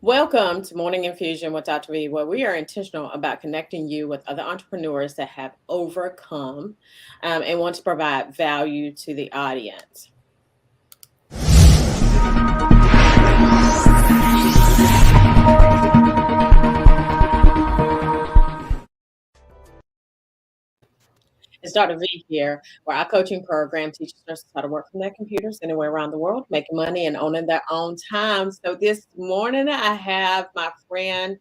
Welcome to Morning Infusion with Dr. V, where we are intentional about connecting you with other entrepreneurs that have overcome and want to provide value to the audience. It's Dr. V here, where our coaching program teaches nurses how to work from their computers anywhere around the world, making money and owning their own time. So this morning I have my friend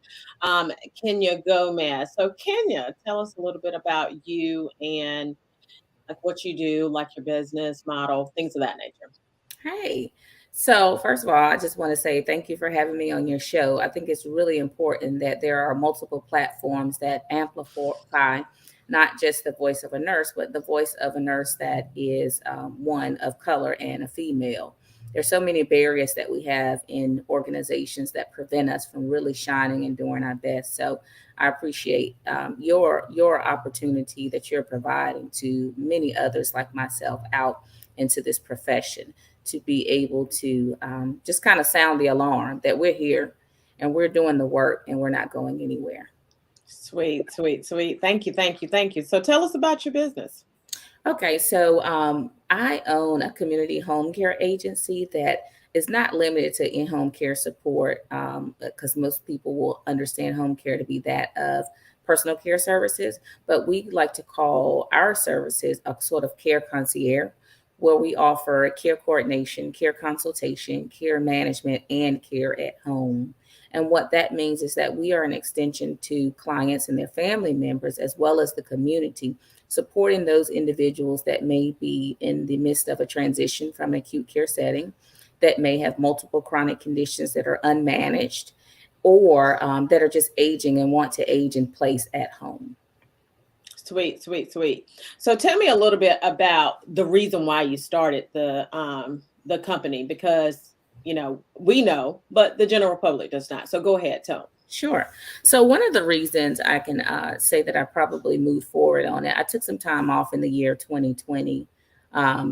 Kenya Gomez. So Kenya, tell us a little bit about you and like what you do, like your business model, things of that nature. Hey, so first of all, I just want to say thank you for having me on your show. I think it's really important that there are multiple platforms that amplify not just the voice of a nurse, but the voice of a nurse that is one of color and a female. There's so many barriers that we have in organizations that prevent us from really shining and doing our best. So I appreciate your opportunity that you're providing to many others like myself out into this profession to be able to just kind of sound the alarm that we're here and we're doing the work and we're not going anywhere. Sweet, sweet, sweet. Thank you, thank you, thank you. So tell us about your business. Okay, so I own a community home care agency that is not limited to in home care support because most people will understand home care to be that of personal care services, but we like to call our services a sort of care concierge where we offer care coordination, care consultation, care management, and care at home. And what that means is that we are an extension to clients and their family members, as well as the community, supporting those individuals that may be in the midst of a transition from an acute care setting, that may have multiple chronic conditions that are unmanaged, or that are just aging and want to age in place at home. Sweet, sweet, sweet. So tell me a little bit about the reason why you started the company because we know, but the general public does not. So go ahead, tell 'em. Sure. So one of the reasons I can say that I probably moved forward on it, I took some time off in the year 2020.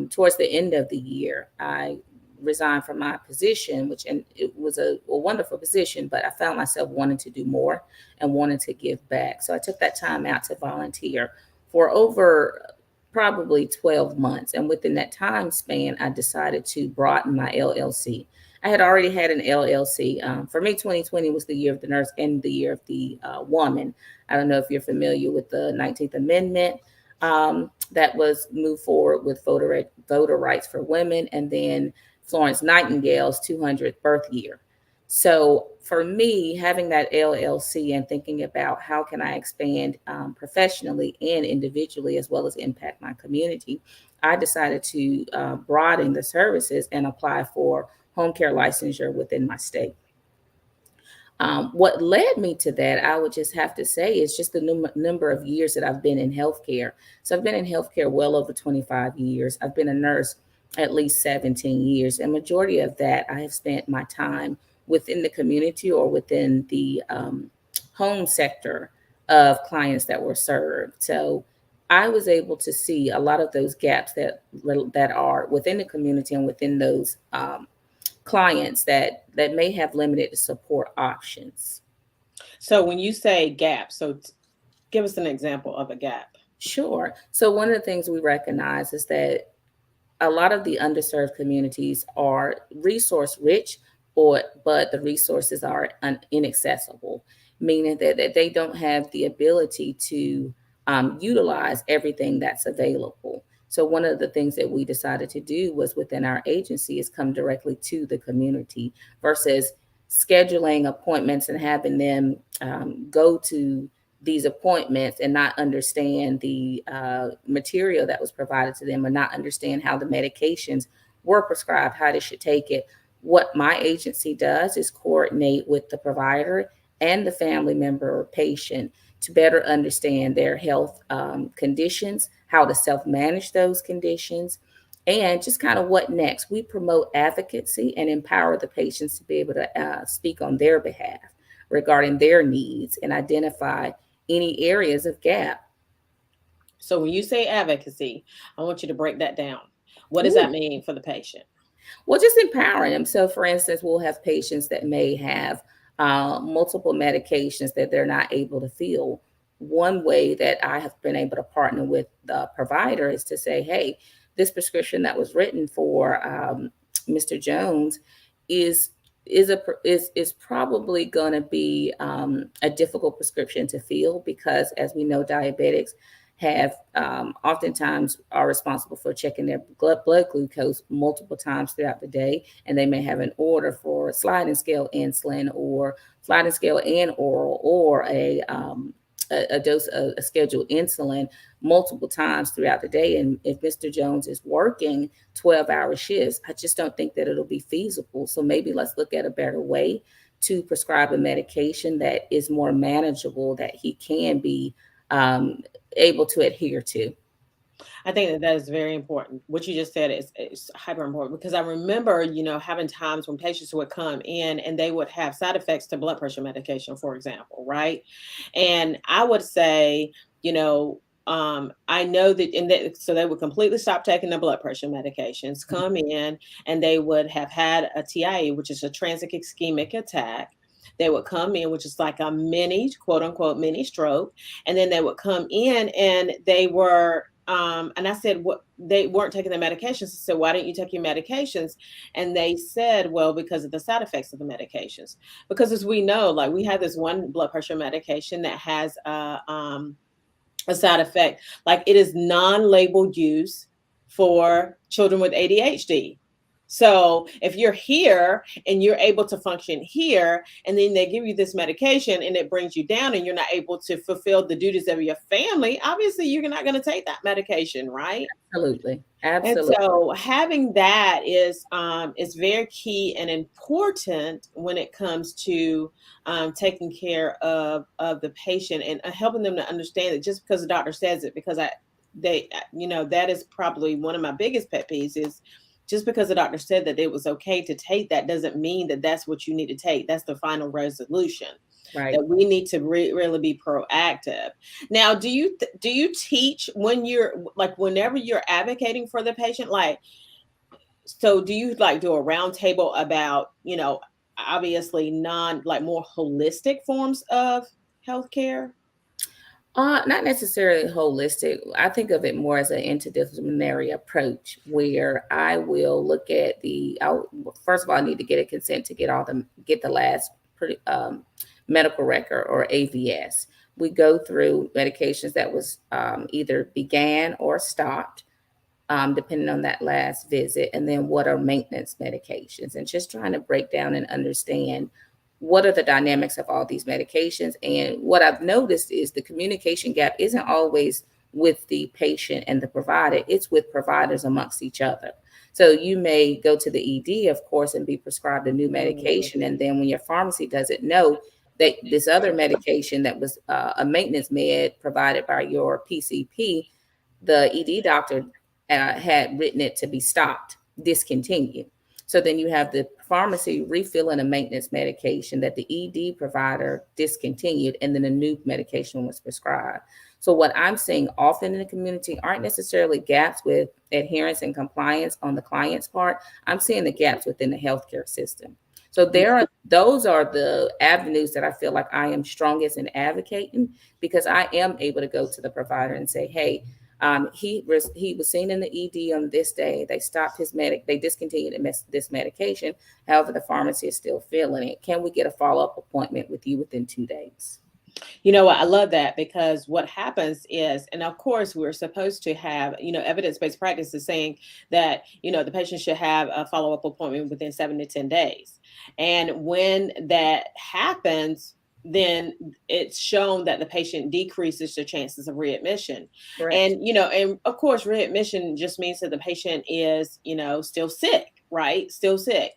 Towards the end of the year, I resigned from my position, which and it was a wonderful position, but I found myself wanting to do more and wanting to give back. So I took that time out to volunteer for over probably 12 months. And within that time span, I decided to broaden my LLC. I had already had an LLC. For me, 2020 was the year of the nurse and the year of the woman. I don't know if you're familiar with the 19th Amendment that was moved forward with voter rights for women, and then Florence Nightingale's 200th birth year. So for me, having that LLC and thinking about how can I expand professionally and individually as well as impact my community, I decided to broaden the services and apply for home care licensure within my state. What led me to that, I would just have to say, is just the number of years that I've been in healthcare. So I've been in healthcare well over 25 years. I've been a nurse at least 17 years. And majority of that, I have spent my time within the community or within the home sector of clients that were served. So I was able to see a lot of those gaps that are within the community and within those clients that may have limited support options. So when you say gap, give us an example of a gap. Sure. So one of the things we recognize is that a lot of the underserved communities are resource rich, but the resources are inaccessible, meaning that they don't have the ability to utilize everything that's available. So one of the things that we decided to do was within our agency is come directly to the community versus scheduling appointments and having them go to these appointments and not understand the material that was provided to them or not understand how the medications were prescribed, how they should take it. What my agency does is coordinate with the provider and the family member or patient to better understand their health conditions, how to self manage those conditions, and just kind of what next. We promote advocacy and empower the patients to be able to speak on their behalf regarding their needs and identify any areas of gap. So when you say advocacy, I want you to break that down. What does that Ooh. mean for the patient? Well, just empowering them. So, for instance, we'll have patients that may have multiple medications that they're not able to fill. One way that I have been able to partner with the provider is to say, hey, this prescription that was written for Mr. Jones is is probably going to be a difficult prescription to fill, because as we know, diabetics have oftentimes are responsible for checking their blood glucose multiple times throughout the day, and they may have an order for sliding scale insulin or sliding scale and oral, or a dose of a scheduled insulin multiple times throughout the day. And if Mr. Jones is working 12-hour shifts, I just don't think that it'll be feasible. So maybe let's look at a better way to prescribe a medication that is more manageable, that he can be um, able to adhere to. I think that that is very important. What you just said is hyper important, because I remember, having times when patients would come in and they would have side effects to blood pressure medication, for example, right? And I would say, I know that, so they would completely stop taking the blood pressure medications, come in, and they would have had a TIA, which is a transient ischemic attack. They would come in, which is like a mini, quote unquote, mini stroke. And then they would come in and they were, and I said, what, they weren't taking their medications. I said, why don't you take your medications? And they said, well, because of the side effects of the medications. Because as we know, like we have this one blood pressure medication that has a side effect, like it is non-labeled use for children with ADHD. So if you're here and you're able to function here, and then they give you this medication and it brings you down and you're not able to fulfill the duties of your family, obviously you're not going to take that medication, right? Absolutely. And Absolutely. so having that is very key and important when it comes to taking care of the patient, and helping them to understand that just because the doctor says it, because that is probably one of my biggest pet peeves, is just because the doctor said that it was okay to take that doesn't mean that that's what you need to take. That's the final resolution. Right. That we need to really be proactive. Now, do you teach when you're like, whenever you're advocating for the patient, like, so do you like do a round table about, obviously non, like more holistic forms of healthcare? Not necessarily holistic. I think of it more as an interdisciplinary approach, where I will look at first of all, I need to get a consent to get the last medical record, or AVS. We go through medications that was either began or stopped, depending on that last visit, and then what are maintenance medications, and just trying to break down and understand what are the dynamics of all these medications. And what I've noticed is the communication gap isn't always with the patient and the provider, it's with providers amongst each other. So you may go to the ED, of course, and be prescribed a new Mm. medication, and then when your pharmacy doesn't know that this other medication that was a maintenance med provided by your PCP, the ED doctor had written it to be stopped, discontinued. So then you have the pharmacy refilling a maintenance medication that the ED provider discontinued, and then a new medication was prescribed. So what I'm seeing often in the community aren't necessarily gaps with adherence and compliance on the client's part. I'm seeing the gaps within the healthcare system. So those are the avenues that I feel like I am strongest in advocating, because I am able to go to the provider and say, hey, he was seen in the ED on this day. They stopped they discontinued this medication. However, the pharmacy is still filling it. Can we get a follow-up appointment with you within 2 days? You know what? I love that, because what happens is, and of course, we're supposed to have, evidence-based practice is saying that, the patient should have a follow-up appointment within 7 to 10 days. And when that happens, then it's shown that the patient decreases the chances of readmission. Correct. And of course, readmission just means that the patient is, still sick, right? Still sick.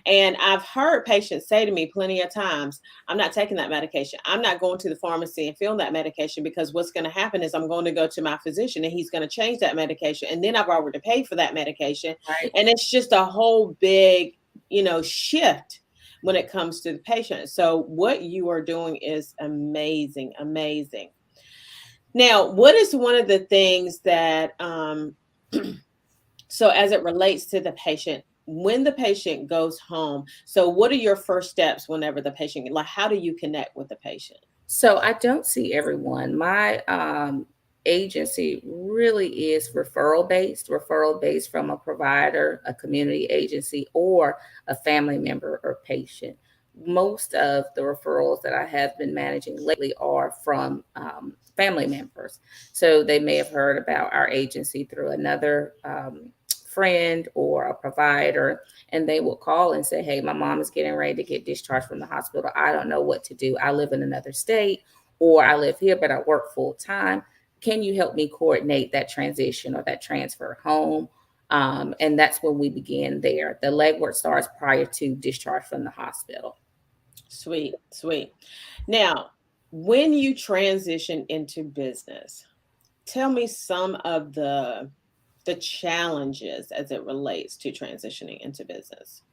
And I've heard patients say to me plenty of times, I'm not taking that medication. I'm not going to the pharmacy and filling that medication, because what's going to happen is I'm going to go to my physician and he's going to change that medication. And then I've already paid for that medication. Right. And it's just a whole big, shift when it comes to the patient. So what you are doing is amazing, amazing. Now, what is one of the things that, so as it relates to the patient, when the patient goes home, so what are your first steps whenever the patient, like, how do you connect with the patient? So I don't see everyone. My agency really is referral based from a provider, a community agency, or a family member or patient. Most of the referrals that I have been managing lately are from family members. So they may have heard about our agency through another friend or a provider, and they will call and say, hey, my mom is getting ready to get discharged from the hospital. I don't know what to do. I live in another state, or I live here, but I work full time. Can you help me coordinate that transition or that transfer home? And that's when we begin there. The legwork starts prior to discharge from the hospital. Sweet, sweet. Now, when you transition into business, tell me some of the challenges as it relates to transitioning into business.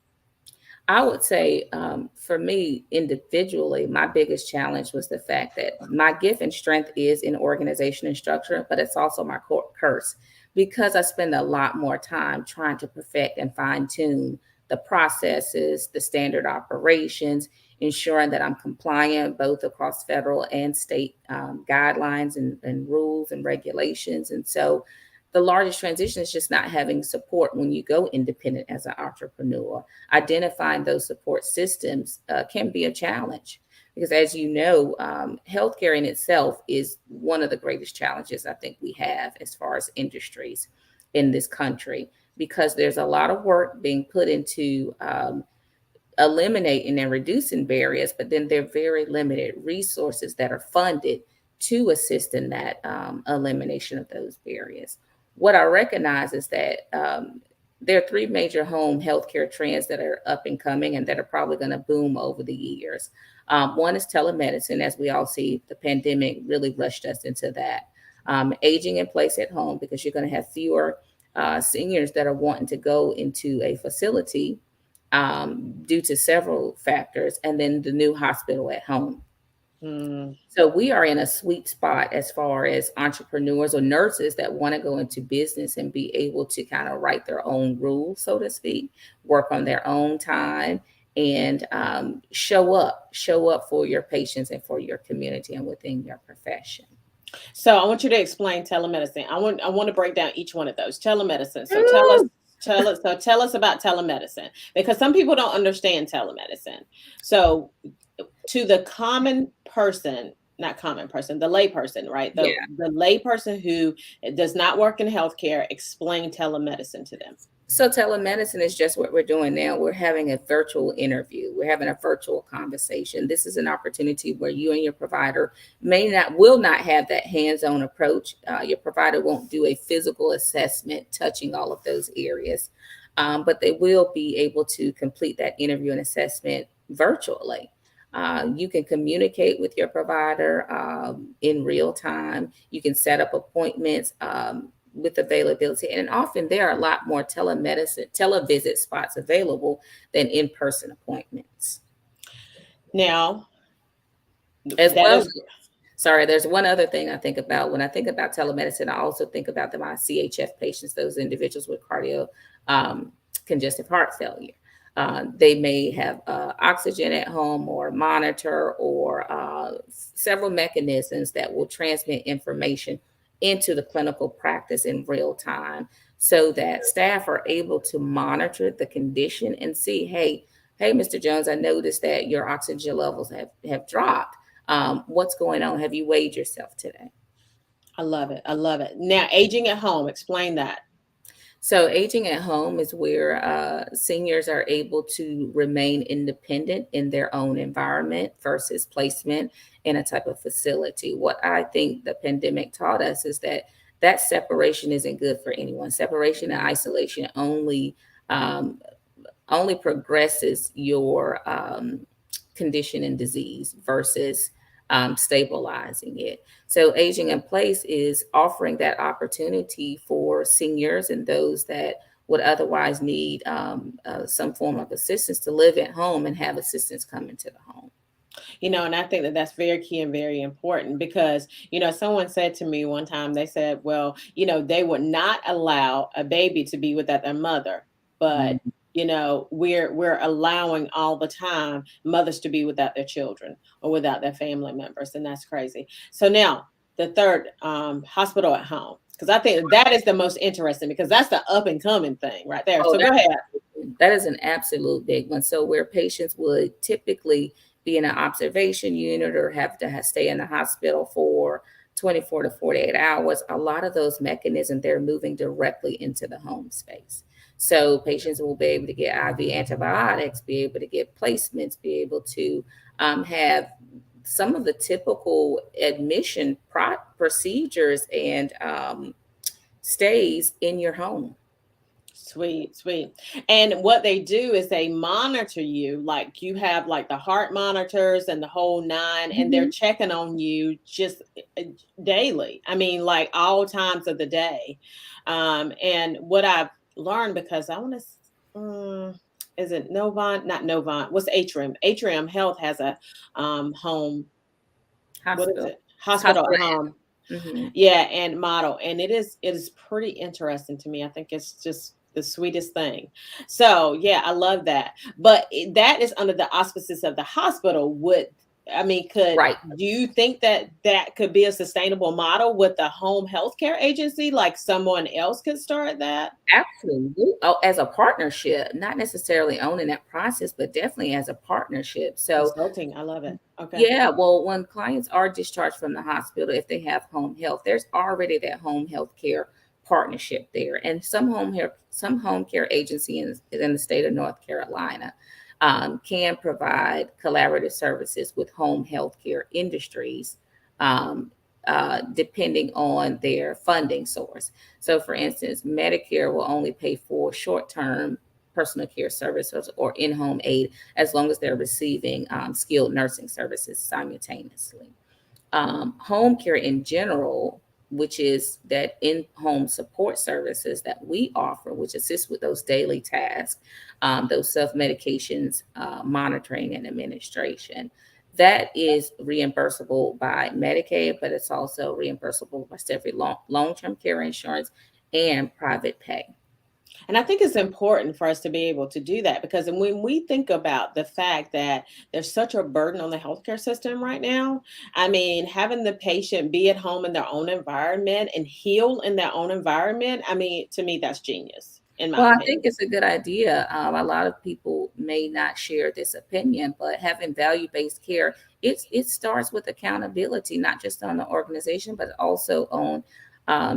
I would say for me individually, my biggest challenge was the fact that my gift and strength is in organization and structure, but it's also my curse because I spend a lot more time trying to perfect and fine tune the processes, the standard operations, ensuring that I'm compliant both across federal and state guidelines and rules and regulations. And so the largest transition is just not having support when you go independent as an entrepreneur. Identifying those support systems can be a challenge because, as you know, healthcare in itself is one of the greatest challenges I think we have as far as industries in this country, because there's a lot of work being put into eliminating and reducing barriers, but then there are very limited resources that are funded to assist in that elimination of those barriers. What I recognize is that there are three major home healthcare trends that are up and coming and that are probably going to boom over the years. One is telemedicine. As we all see, the pandemic really rushed us into that. Aging in place at home, because you're going to have fewer seniors that are wanting to go into a facility due to several factors, and then the new hospital at home. Mm. So we are in a sweet spot as far as entrepreneurs or nurses that want to go into business and be able to kind of write their own rules, so to speak, work on their own time, and show up for your patients and for your community and within your profession. So I want you to explain telemedicine. I want to break down each one of those. Telemedicine. So Woo! tell us about telemedicine, because some people don't understand telemedicine. So to the common person, not common person, the lay person, right? Yeah. The lay person who does not work in healthcare, explain telemedicine to them. So telemedicine is just what we're doing now. We're having a virtual interview. We're having a virtual conversation. This is an opportunity where you and your provider will not have that hands-on approach. Your provider won't do a physical assessment touching all of those areas, but they will be able to complete that interview and assessment virtually. You can communicate with your provider in real time. You can set up appointments with availability. And often there are a lot more televisit spots available than in-person appointments. Now, As that well, is sorry, there's one other thing I think about. When I think about telemedicine, I also think about my CHF patients, those individuals with congestive heart failure. They may have oxygen at home or monitor or several mechanisms that will transmit information into the clinical practice in real time so that staff are able to monitor the condition and see, hey, Mr. Jones, I noticed that your oxygen levels have dropped. What's going on? Have you weighed yourself today? I love it. I love it. Now, aging at home, explain that. So, aging at home is where seniors are able to remain independent in their own environment versus placement in a type of facility. What I think the pandemic taught us is that that separation isn't good for anyone. Separation and isolation um, only progresses your condition and disease versus stabilizing it. So, aging in place is offering that opportunity for seniors and those that would otherwise need some form of assistance to live at home and have assistance come into the home. And I think that that's very key and very important because, someone said to me one time, they said, well, they would not allow a baby to be without their mother, but we're allowing all the time mothers to be without their children or without their family members, and that's crazy. So now the third, hospital at home, because I think that is the most interesting, because that's the up and coming thing right there. Oh, So go ahead. that is an absolute big one. So where patients would typically be in an observation unit or have to stay in the hospital for 24 to 48 hours, a lot of those mechanisms, they're moving directly into the home space. So patients will be able to get IV antibiotics, be able to get placements, be able to have some of the typical admission procedures and stays in your home. Sweet, sweet. And what they do is they monitor you, like you have like the heart monitors and the whole nine, and they're Mhm. checking on you just daily. I mean, like all times of the day. And what I've learned, because I want to, is it Novant? Not Novant. What's Atrium? Atrium Health has a home, what is Hospital. it? Hospital Hospital. at home. Mhm. Yeah, and model. And it is pretty interesting to me. I think it's just the sweetest thing. So yeah, I love that. But that is under the auspices of the hospital. Right. Do you think that that could be a sustainable model with the home healthcare agency? Like someone else could start that? Absolutely. Oh, as a partnership, not necessarily owning that process, but definitely as a partnership. So, Consulting. I love it. Okay. yeah, well, when clients are discharged from the hospital, if they have home health, there's already that home health care partnership there. And some home care agency in the state of North Carolina can provide collaborative services with home health care industries, um, depending on their funding source. So, for instance, Medicare will only pay for short term personal care services or in home aid as long as they're receiving skilled nursing services simultaneously. Home care in general, which is that in home support services that we offer, which assists with those daily tasks, those self medications, monitoring and administration. That is reimbursable by Medicaid, but it's also reimbursable by several long term care insurance and private pay. And I think it's important for us to be able to do that, because when we think about the fact that there's such a burden on the healthcare system right now, I mean, having the patient be at home in their own environment and heal in their own environment, I mean, to me, that's genius, in Well, my I think opinion. it's a good idea. A lot of people may not share this opinion, but having value-based care, it starts with accountability, not just on the organization, but also on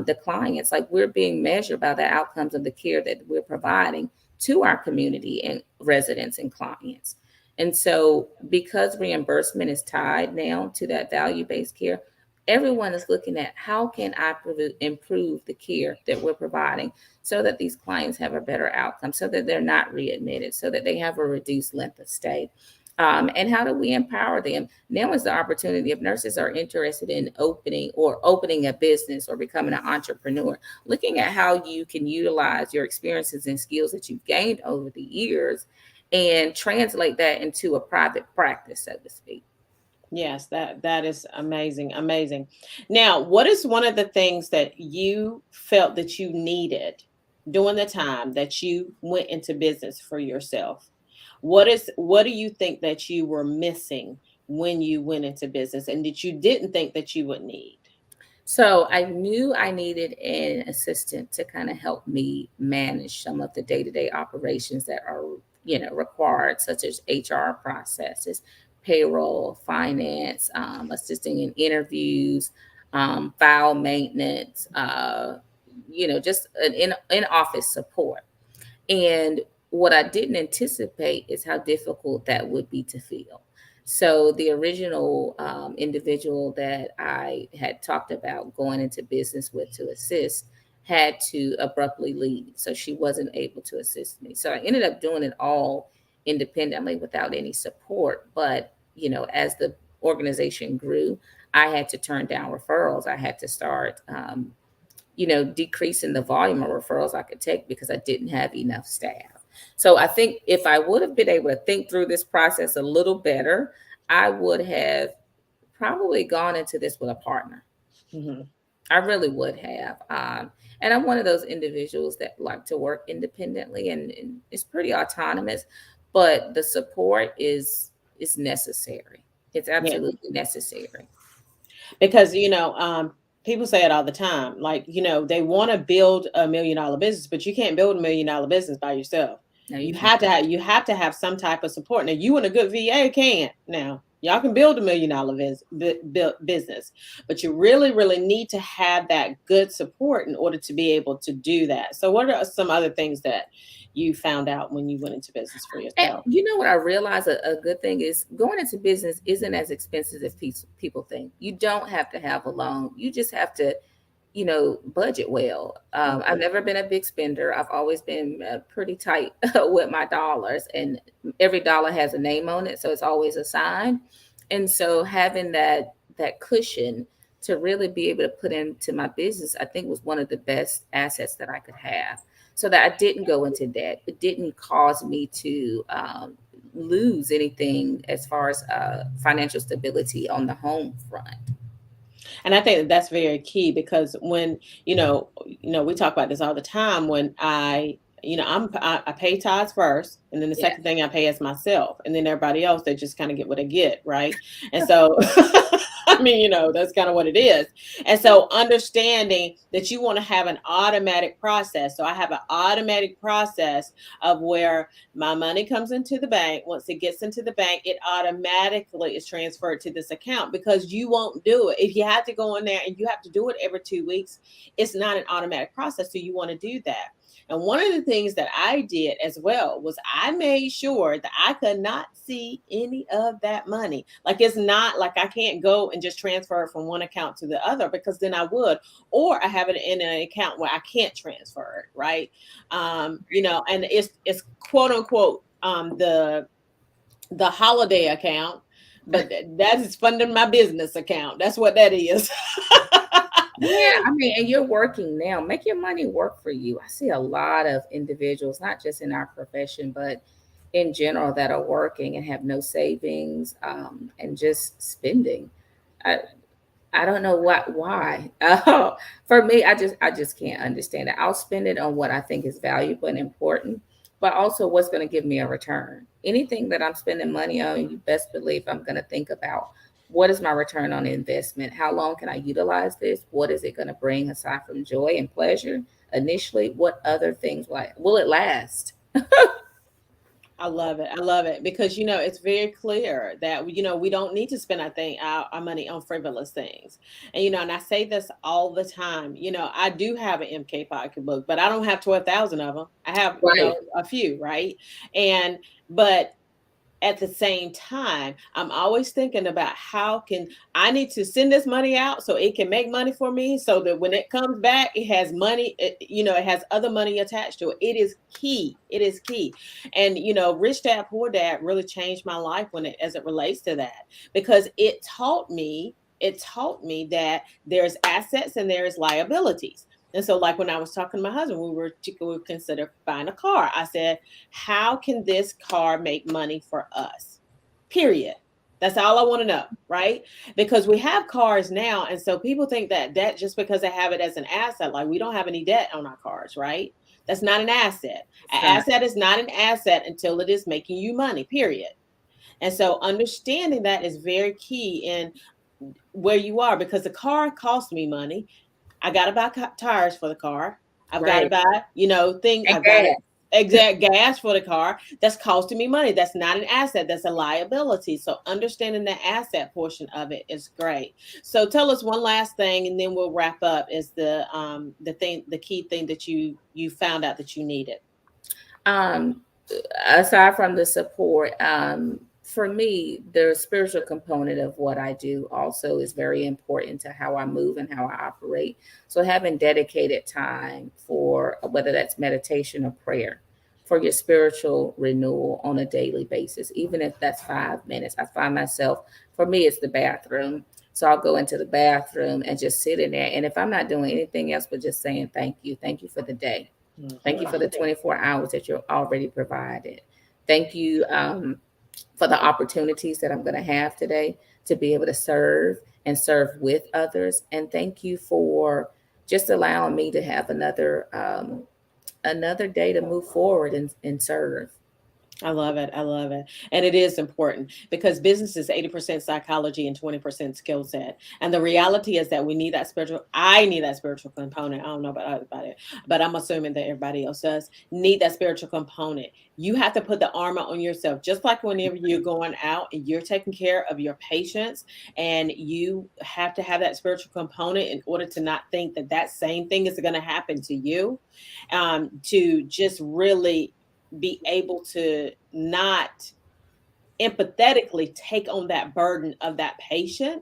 the clients. Like we're being measured by the outcomes of the care that we're providing to our community and residents and clients. And so, because reimbursement is tied now to that value-based care, everyone is looking at how can I improve the care that we're providing so that these clients have a better outcome, so that they're not readmitted, so that they have a reduced length of stay. And how do we empower them? Now is the opportunity if nurses are interested in opening a business or becoming an entrepreneur, looking at how you can utilize your experiences and skills that you've gained over the years and translate that into a private practice, so to speak. Yes, that is amazing, amazing. Now, what is one of the things that you felt that you needed during the time that you went into business for yourself? What do you think that you were missing when you went into business and that you didn't think that you would need? So I knew I needed an assistant to kind of help me manage some of the day-to-day operations that are, required, such as HR processes, payroll, finance, assisting in interviews, file maintenance, just an in office support. And what I didn't anticipate is how difficult that would be to fill. So the original individual that I had talked about going into business with to assist had to abruptly leave. So she wasn't able to assist me. So I ended up doing it all independently without any support. But, as the organization grew, I had to turn down referrals. I had to start decreasing the volume of referrals I could take because I didn't have enough staff. So I think if I would have been able to think through this process a little better, I would have probably gone into this with a partner. Mhm. I really would have. And I'm one of those individuals that like to work independently, and it's pretty autonomous, but the support is necessary. It's Yeah. absolutely necessary. Because people say it all the time, like, they want to build $1 million business, but you can't build $1 million business by yourself. No, you you can't. have to have you have to have some type of support. Now, you and a good VA can. Now, y'all can build $1 million business, but you really, really need to have that good support in order to be able to do that. So what are some other things that you found out when you went into business for And yourself? you know what I realize a good thing is going into business isn't as expensive as people think. You don't have to have a loan. You just have to, budget well. I've Mhm. never been a big spender. I've always been pretty tight with my dollars, and every dollar has a name on it, so it's always a sign. And so having that cushion to really be able to put into my business, I think was one of the best assets that I could have, so that I didn't go into debt. It didn't cause me to lose anything as far as financial stability on the home front. And I think that that's very key, because when, we talk about this all the time. When I pay tithes first, and then the Yeah. second thing I pay is myself, and then everybody else, they just kind of get what they get, right? And so, I mean, that's kind of what it is. And so, understanding that you want to have an automatic process. So I have an automatic process of where my money comes into the bank. Once it gets into the bank, it automatically is transferred to this account, because you won't do it. If you have to go in there and you have to do it every 2 weeks, it's not an automatic process. So you want to do that. And one of the things that I did as well was I made sure that I could not see any of that money. Like, it's not like I can't go and just transfer it from one account to the other, because then I would, or I have it in an account where I can't transfer it, right? And it's quote unquote the holiday account, but that is funding my business account. That's what that is. Yeah, I mean, and you're working now. Make your money work for you. I see a lot of individuals, not just in our profession, but in general, that are working and have no savings, and just spending. I, I don't know why. For me, I just can't understand it. I'll spend it on what I think is valuable and important, but also what's going to give me a return. Anything that I'm spending money on, you best believe I'm going to think about what is my return on investment? How long can I utilize this? What is it going to bring aside from joy and pleasure initially? What other things will it last? I love it. I love it, because it's very clear that we don't need to spend our money on frivolous things. And and I say this all the time. I do have an MK pocketbook, but I don't have 12,000 of them. I have Right. a few, right? And but at the same time, I'm always thinking about how can I need to send this money out so it can make money for me, so that when it comes back, it has money, it has other money attached to it. It is key. It is key. And Rich Dad Poor Dad really changed my life as it relates to that, because it taught me that there's assets and there's liabilities. And so, like, when I was talking to my husband, we consider buying a car. I said, how can this car make money for us? Period. That's all I want to know, right? Because we have cars now, and so people think that debt, just because they have it as an asset, like, we don't have any debt on our cars, right? That's not an asset. An It's not. asset is not an asset until it is making you money, period. And so understanding that is very key in where you are, because the car costs me money. I got to buy tires for the car. I've got to Right. buy, And I've got to gas. exact gas for the car. That's costing me money. That's not an asset. That's a liability. So understanding the asset portion of it is great. So tell us one last thing, and then we'll wrap up. Is the key thing that you found out that you needed? Um, Aside from the support, for me, the spiritual component of what I do also is very important to how I move and how I operate. So having dedicated time for whether that's meditation or prayer for your spiritual renewal on a daily basis, even if that's 5 minutes. I find myself, for me, it's the bathroom. So I'll go into the bathroom and just sit in there. And if I'm not doing anything else but just saying thank you for the day. Thank you for the Mhm. 24 hours that you're already provided. Thank you for the opportunities that I'm going to have today to be able to serve and serve with others. And thank you for just allowing me to have another day to move forward and serve. I love it. I love it. And it is important because business is 80% psychology and 20% skill set. And the reality is that I need that spiritual component. I don't know about it, but I'm assuming that everybody else does need that spiritual component. You have to put the armor on yourself, just like whenever you're going out and you're taking care of your patients, and you have to have that spiritual component in order to not think that that same thing is going to happen to you, to just really be able to not empathetically take on that burden of that patient.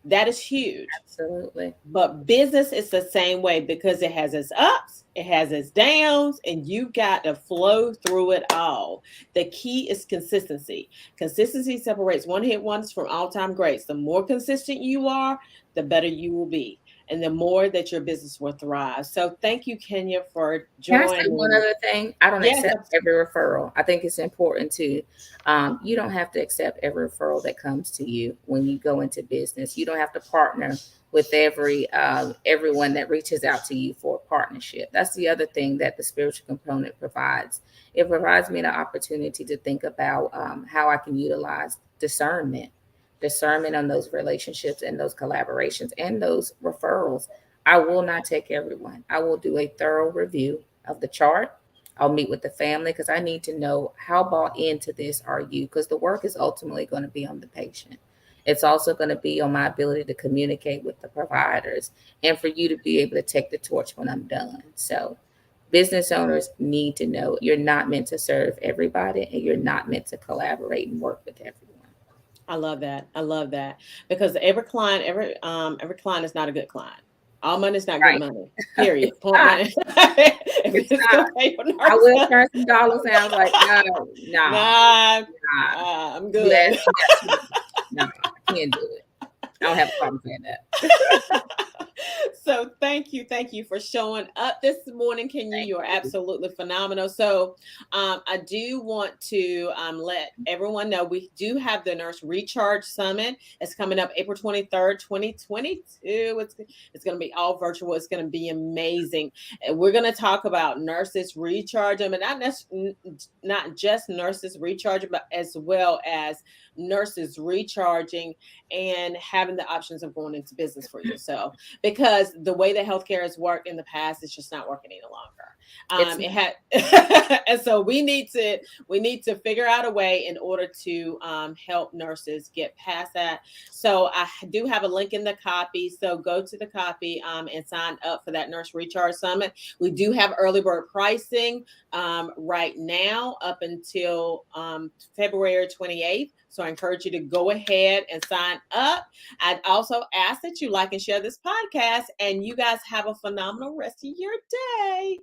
That is huge. Absolutely. But business is the same way because it has its ups, it has its downs, and you got to flow through it all. The key is consistency. Consistency separates one hit wonders from all time greats. The more consistent you are, the better you will be, and the more that your business will thrive. So thank you, Kenya, for Can I say one joining. other thing? I don't Yes, accept every referral. I think it's important to, you don't have to accept every referral that comes to you when you go into business. You don't have to partner with everyone that reaches out to you for a partnership. That's the other thing that the spiritual component provides. It provides me the opportunity to think about how I can utilize discernment on those relationships and those collaborations and those referrals. I will not take everyone. I will do a thorough review of the chart. I'll meet with the family because I need to know how bought into this are you, because the work is ultimately going to be on the patient. It's also going to be on my ability to communicate with the providers and for you to be able to take the torch when I'm done. So business owners need to know you're not meant to serve everybody and you're not meant to collaborate and work with everyone. I love that. I love that because every client is not a good client. All money is not good Right. money. Period. It's Point not. blank. If It's it's not. gonna pay your I nurse, will turn some dollars and I was like, no, no, nah, nah. I'm You good. asked me that too. No, I can't do it. I don't have a problem saying that. So thank you for showing up this morning, Kenya. Thank You are you. absolutely phenomenal. So I do want to let everyone know we do have the Nurse Recharge Summit. It's coming up April 23rd, 2022. It's going to be all virtual. It's going to be amazing. And we're going to talk about nurses recharging, but not just nurses recharging, but as well as nurses recharging and having the options of going into business for yourself, because the way that healthcare has worked in the past is just not working any longer. It's It had, and so we need to figure out a way in order to help nurses get past that. So I do have a link in the copy. So go to the copy and sign up for that Nurse Recharge Summit. We do have early bird pricing right now up until February 28th. So I encourage you to go ahead and sign up. I'd also ask that you like and share this podcast, and you guys have a phenomenal rest of your day.